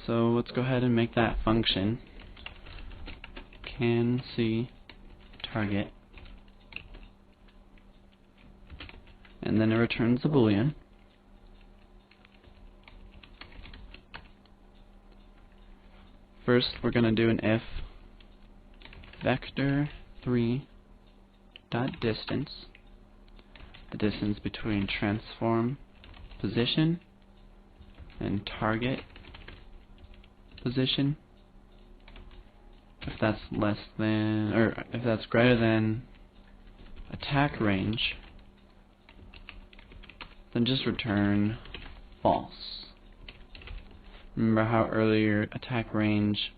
So let's go ahead and make that function can see target, and then it returns a boolean. First we're going to do an if vector3 dot distance, the distance between transform position and target position. If that's less than, or if that's greater than attack range, then just return false. Remember how earlier attack range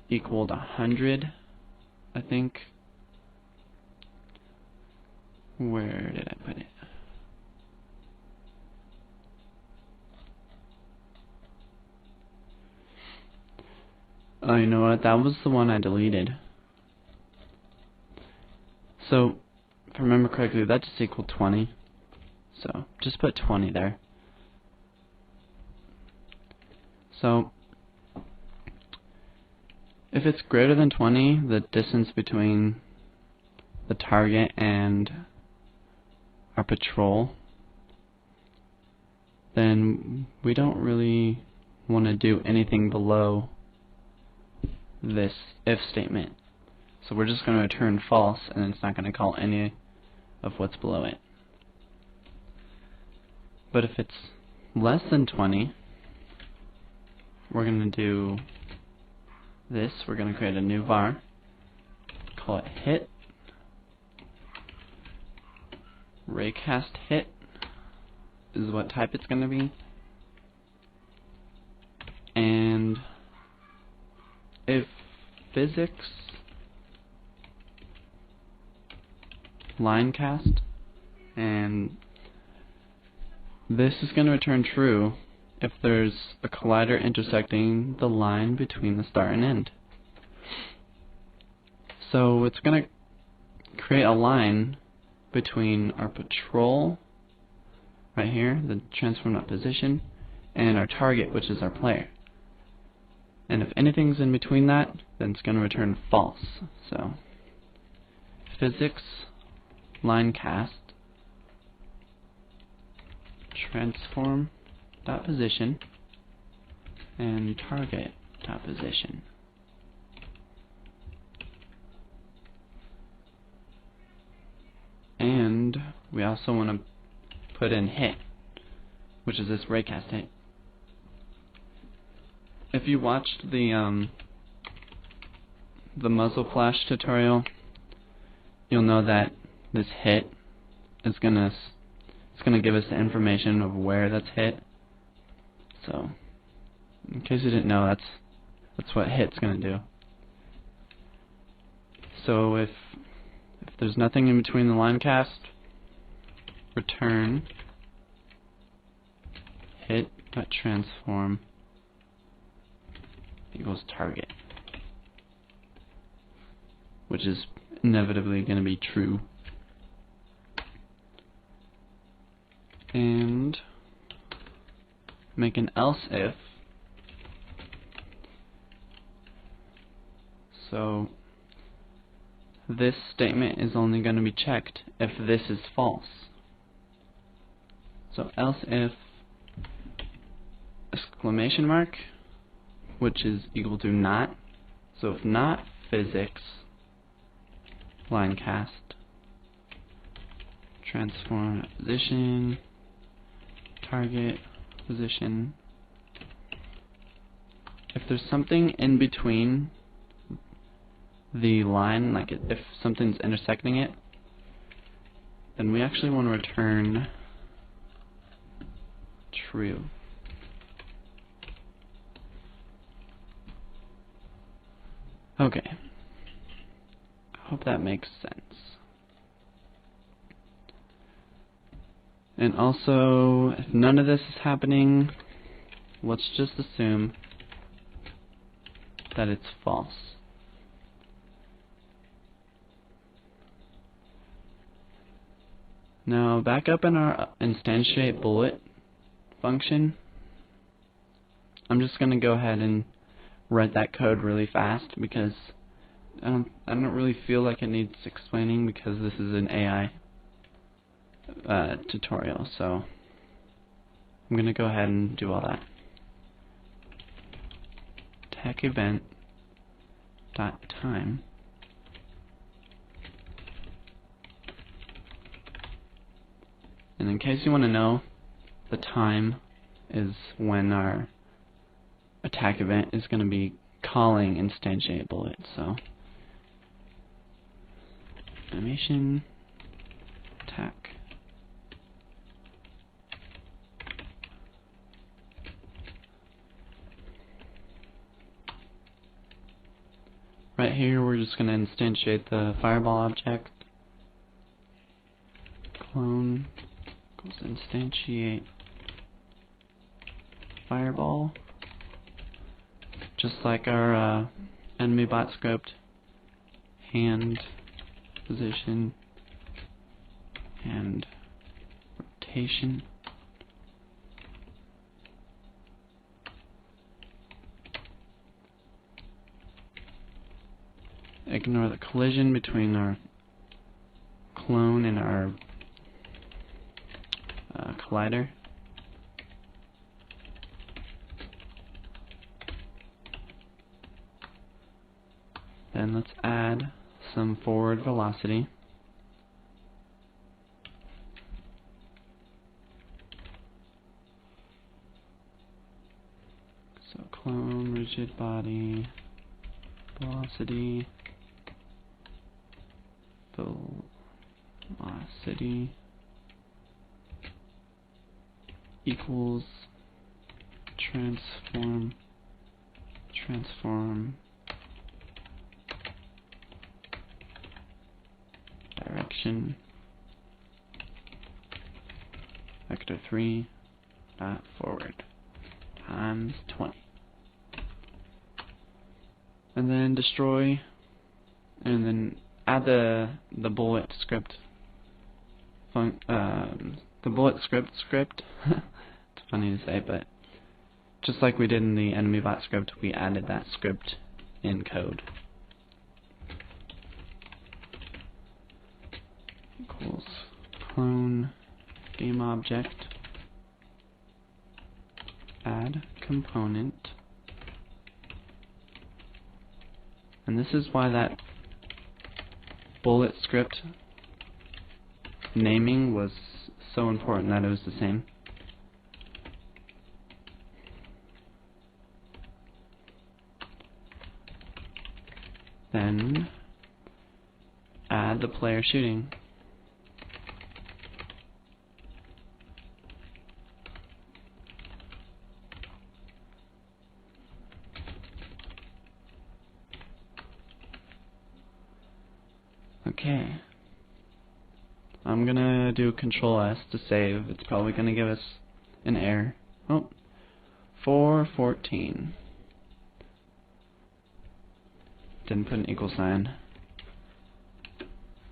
equaled 100, I think? Where did I put it? Oh, you know what? That was the one I deleted. So, if I remember correctly, that just equaled 20. So, just put 20 there. So, if it's greater than 20, the distance between the target and our patrol, then we don't really want to do anything below this if statement. So we're just going to return false, and it's not going to call any of what's below it. But if it's less than 20, we're going to do this. We're going to create a new var, call it hit, raycast hit is what type it's going to be, and if physics line cast, and this is going to return true if there's a collider intersecting the line between the start and end. So it's going to create a line between our patrol right here, the transform.position, and our target, which is our player. And if anything's in between that, then it's going to return false. So physics line cast transform.position and target.position. And we also want to put in hit, which is this raycast hit. If you watched the muzzle flash tutorial, you'll know that this hit is gonna give us the information of where that's hit. So, in case you didn't know, that's what hit's gonna do. So if there's nothing in between the line cast, return hit.transform equals target, which is inevitably going to be true. And make an else if. So this statement is only going to be checked if this is false. So else if exclamation mark, which is equal to not. So if not physics line cast transform position target position, if there's something in between the line, like if something's intersecting it, then we actually want to return true. Okay, I hope that makes sense. And also, if none of this is happening, let's just assume that it's false. Now, back up in our instantiate bullet function, I'm just gonna go ahead and write that code really fast because I don't really feel like it needs explaining because this is an AI tutorial, so I'm gonna go ahead and do all that. Attack event dot time. And in case you want to know, the time is when our attack event is going to be calling instantiate bullet. So animation attack. Right here we're just going to instantiate the fireball object. Clone equals instantiate fireball. Just like our enemy bot script, hand position and rotation. Ignore the collision between our clone and our collider. Then let's add some forward velocity. So clone rigid body velocity equals transform direction vector 3 dot forward times 20, and then destroy, and then add the bullet script the bullet script it's funny to say, but just like we did in the enemy bot script, we added that script in code. Equals clone game object add component, and this is why that bullet script naming was so important, that it was the same. Then add the player shooting. Okay. I'm gonna do Control S to save. It's probably gonna give us an error. Oh, 414. Didn't put an equal sign.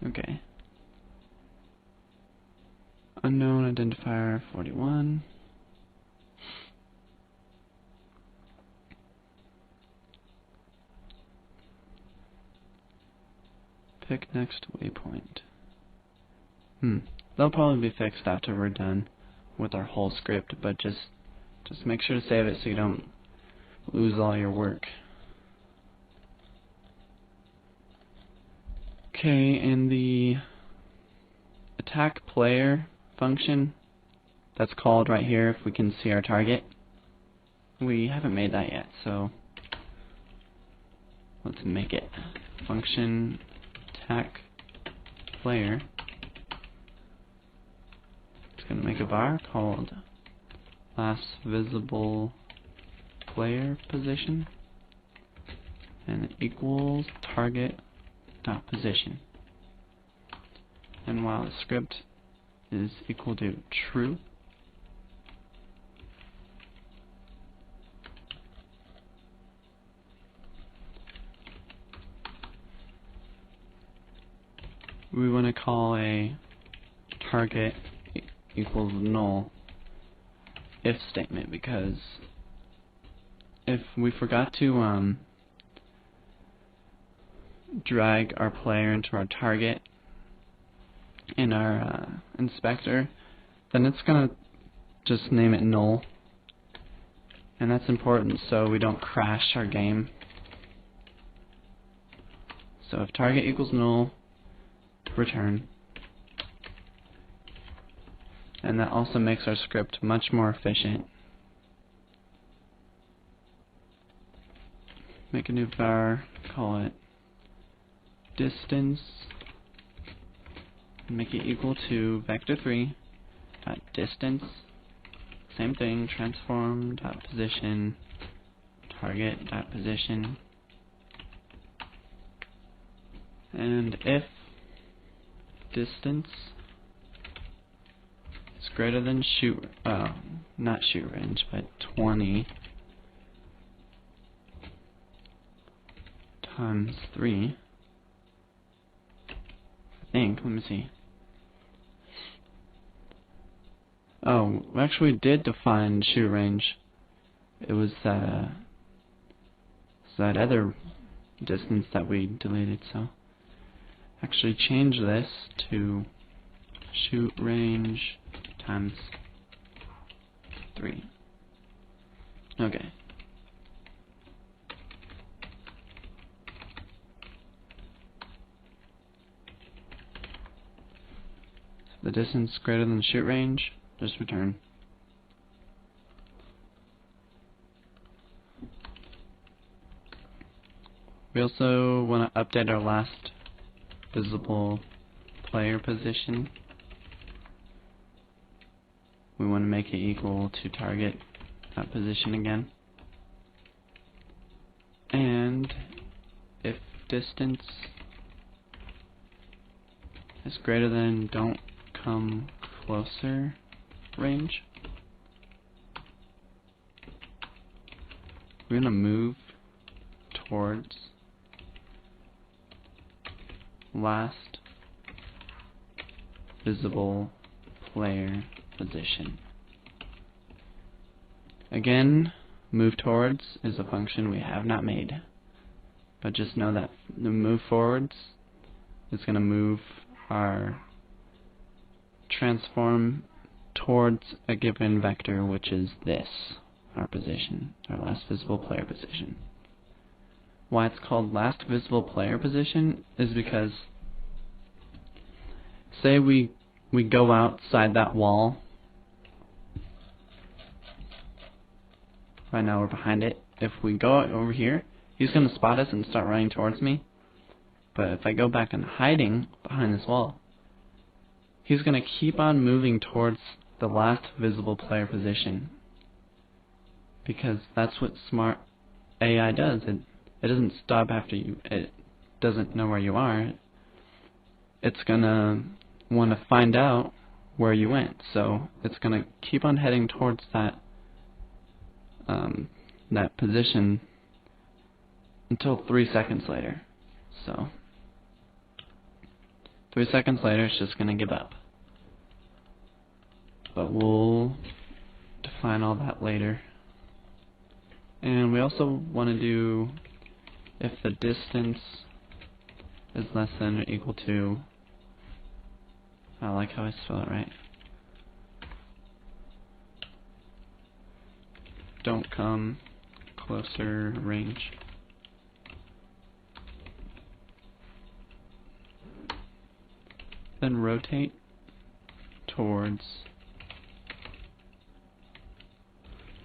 Okay. Unknown identifier 41. Pick next waypoint. They'll probably be fixed after we're done with our whole script, but just make sure to save it so you don't lose all your work. Okay, and the attack player function that's called right here, if we can see our target, we haven't made that yet, so let's make it. Function attack player. It's going to make a var called last visible player position, and it equals target dot position. And while the script is equal to true, we want to call a target equals null if statement, because if we forgot to drag our player into our target in our inspector, then it's gonna just name it null, and that's important so we don't crash our game. So if target equals null, return. And that also makes our script much more efficient. Make a new var, call it distance, make it equal to vector3 dot distance. Same thing, transform dot position, target dot position, and if distance is greater than not shoot range, but 20 times 3, I think, let me see. Oh, we actually did define shoot range. It was that other distance that we deleted, so actually change this to shoot range times 3. Okay. The distance greater than the shoot range, just return. We also want to update our last visible player position. We want to make it equal to target position again. And if distance is greater than don't come closer range, we're going to move towards last visible player position. Again, move towards is a function we have not made, but just know that the move forwards is going to move our transform towards a given vector, which is this, our position, our last visible player position. Why it's called last visible player position is because say we go outside that wall. Right now we're behind it. If we go over here, he's going to spot us and start running towards me. But if I go back and hiding behind this wall, he's going to keep on moving towards the last visible player position. Because that's what smart AI does. It doesn't stop after you. It doesn't know where you are. It's going to want to find out where you went. So it's going to keep on heading towards that that position until 3 seconds later. So 3 seconds later, it's just going to give up. But we'll define all that later. And we also want to do if the distance is less than or equal to, I like how I spell it right, don't come closer range. Then rotate towards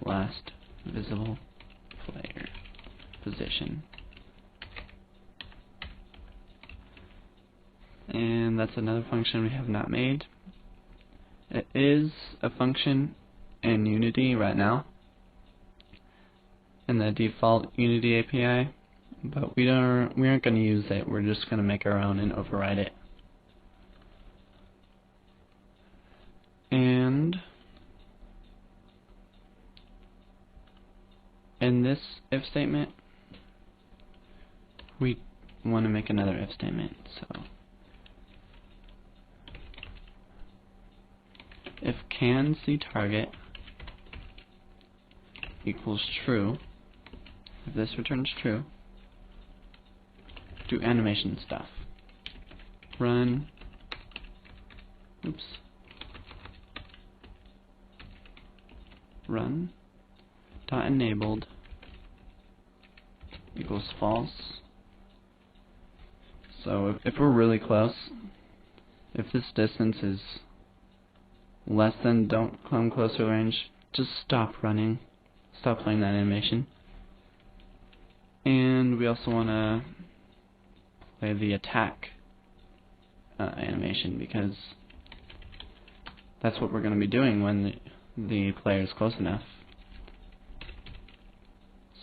last visible player position. And that's another function we have not made. It is a function in Unity right now, in the default Unity API, but we aren't going to use it. We're just going to make our own and override it. And in this if statement, we want to make another if statement. So if can see target equals true, If this returns true, do animation stuff. Run. Oops. Run. Dot enabled equals false. So if we're really close, if this distance is less than don't come closer range, just stop running. Stop playing that animation. And we also want to play the attack animation, because that's what we're going to be doing when the player is close enough.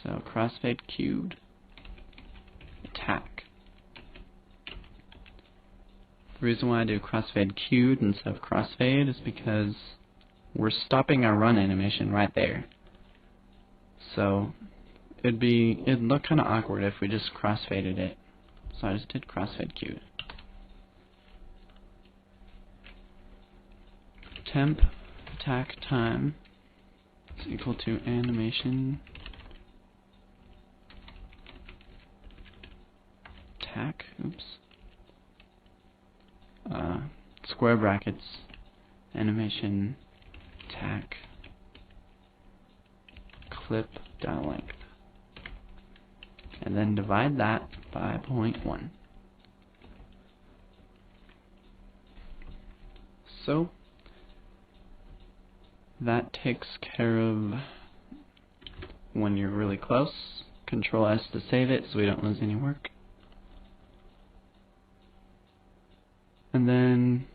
So crossfade cued, attack. The reason why I do crossfade cued instead of crossfade is because we're stopping our run animation right there. So it'd look kind of awkward if we just crossfaded it. So I just did crossfade cued. Temp attack time is equal to animation attack. Oops. Square brackets animation attack clip dot length, and then divide that by 0.1. So that takes care of when you're really close. Control S to save it so we don't lose any work. And then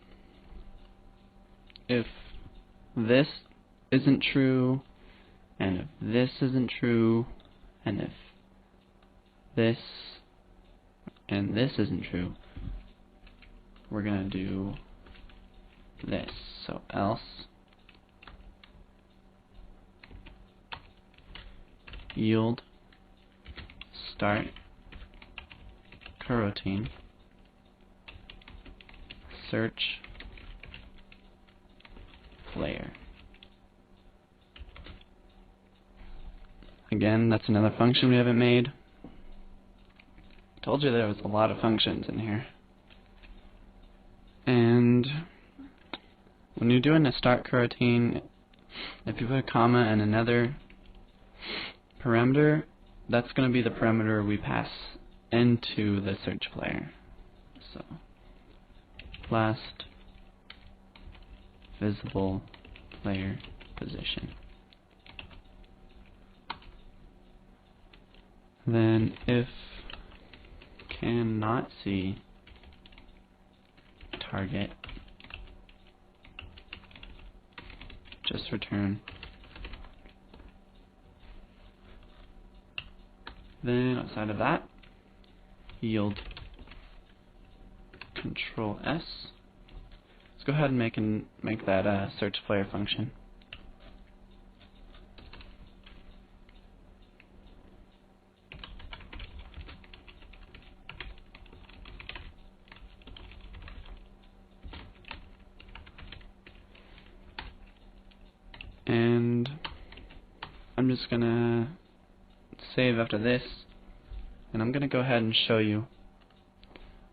if this isn't true, and if this isn't true, and if this and this isn't true, we're gonna do this. So else yield start coroutine search player. Again, that's another function we haven't made. Told you there was a lot of functions in here. And when you're doing a start coroutine, if you put a comma and another parameter, that's going to be the parameter we pass into the search player. So last visible player position. Then if cannot see target, just return. Then outside of that, yield Control S. Let's go ahead and make that search player function. And I'm just gonna save after this, and I'm gonna go ahead and show you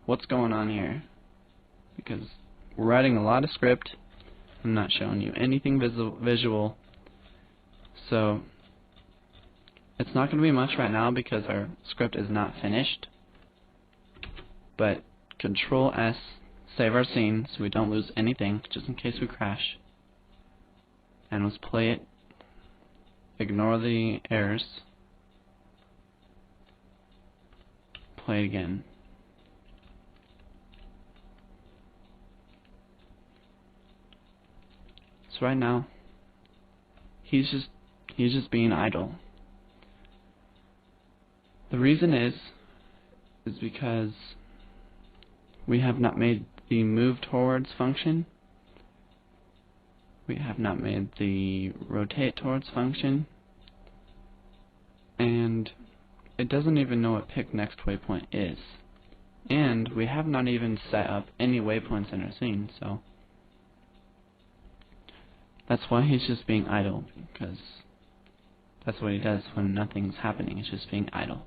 what's going on here, because we're writing a lot of script. I'm not showing you anything visual, so it's not going to be much right now because our script is not finished. But Control S, save our scene so we don't lose anything, just in case we crash. And let's play it. Ignore the errors. Play it again. So right now, he's just being idle. The reason is because we have not made the move towards function. We have not made the rotate towards function, and it doesn't even know what pick next waypoint is. And we have not even set up any waypoints in our scene, so that's why he's just being idle, because That's what he does when nothing's happening. It's just being idle.